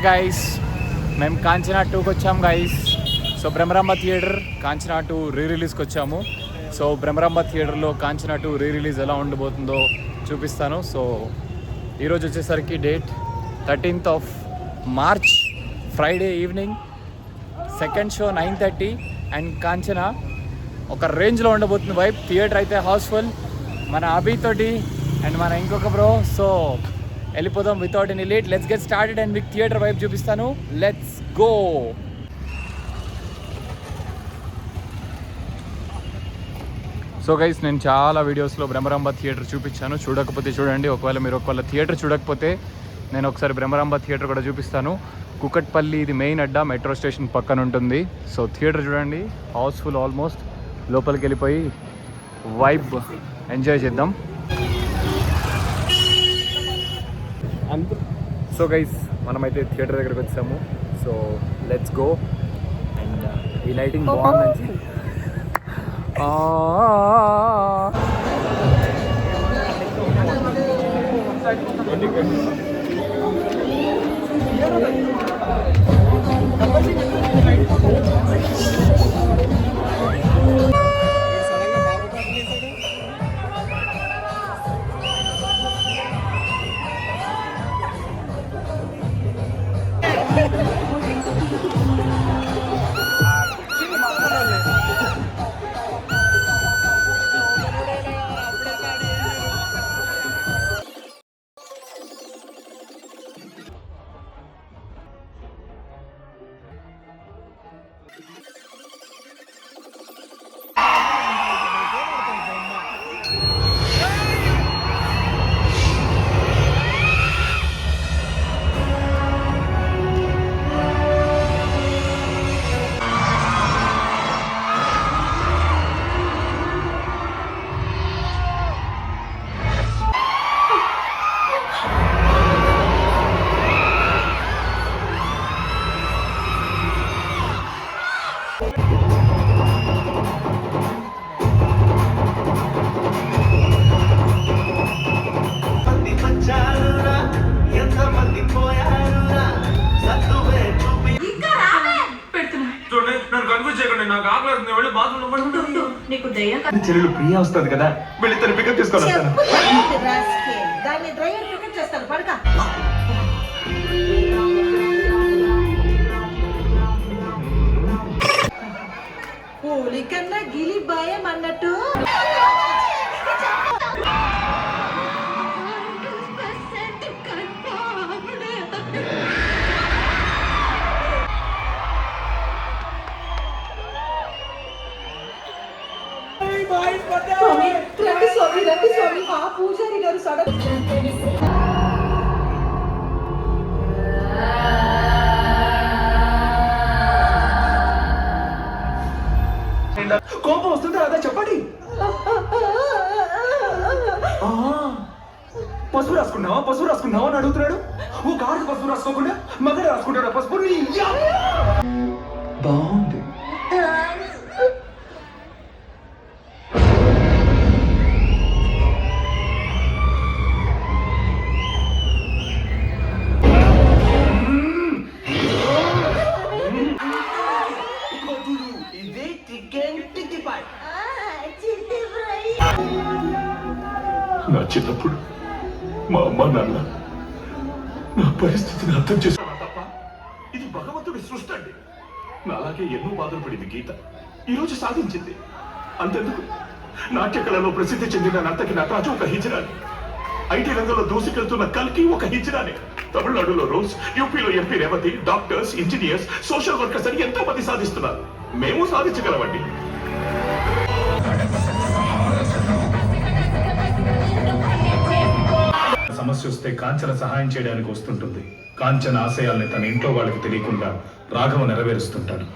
Guys మేము కాంచనా 2కి వచ్చాము guys. So Bhramaramba theatre Kanchana 2 రిలీజ్కి వచ్చాము. సో బ్రహ్మరాంబ థియేటర్లో కాంచనా 2 రిలీజ్ ఎలా ఉండబోతుందో చూపిస్తాను. సో ఈరోజు వచ్చేసరికి date 13th of March, Friday evening. Second show 9:30 and Kanchana ఒక రేంజ్లో ఉండబోతుంది వైబ్. థియేటర్ అయితే హౌస్ఫుల్. మన అభితోటి అండ్ మన ఇంకొక బ్రో. సో వెళ్ళిపోదాం without any late. Let's get started and మీకు థియేటర్ వైబ్ చూపిస్తాను. Let's go. సో గైస్ నేను చాలా వీడియోస్లో బ్రహ్మరాంబ థియేటర్ చూపించాను. చూడకపోతే చూడండి. ఒకవేళ థియేటర్ చూడకపోతే నేను ఒకసారి బ్రహ్మరాంబ థియేటర్ కూడా చూపిస్తాను. కుకట్పల్లి ఇది మెయిన్ అడ్డా, మెట్రో స్టేషన్ పక్కన ఉంటుంది. సో థియేటర్ చూడండి, హౌస్ఫుల్ ఆల్మోస్ట్. లోపలికి వెళ్ళిపోయి వైబ్ ఎంజాయ్ చేద్దాం. సో గైస్ మనమైతే థియేటర్ దగ్గరికి వచ్చాము. So let's go. అండ్ ఈ లైటింగ్ బాగుంది. చెల్లెలు ప్రియా వస్తుంది కదా, వెళ్ళి తను పికప్ చేసుకొని వస్తాను. కన్నా గిలి భయం అన్నట్టు స్వామి ఆ పూజారి గారు సడన్ కోపం వస్తుందా అదే చెప్పండి. పసుపు రాసుకున్నావా అని అడుగుతున్నాడు. ఓ కారుకి పసుపు రాసుకోకుండా మగడ రాసుకుంటాడు పసుపు. బాగుంది. నా చిన్నప్పుడు మా అమ్మ నాన్న నా పరిస్థితిని అర్థం చేసుకున్నా తప్ప ఇది భగవంతుడి సృష్టి అండి. నాలాగే ఎన్నో బాధలు పడింది గీత, ఈరోజు సాధించింది. అంతెందుకు, నాట్య కళలో ప్రసిద్ధి చెందిన నర్తకి నటరాజు ఒక హిజరాని, ఐటీ రంగంలో దూసుకెళ్తున్న కల్కి ఒక హిజరాని, తమిళనాడులో రోజ్, యూపీలో MP Revathi, doctors, engineers, social workers అని ఎంతో మంది సాధిస్తున్నారు. మేము సాధించగలమండి. సమస్య వస్తే కాంచన సహాయం చేయడానికి వస్తుంటుంది. కాంచన ఆశయాల్ని తన ఇంట్లో వాళ్ళకి తెలియకుండా రాఘవ నెరవేరుస్తుంటాడు.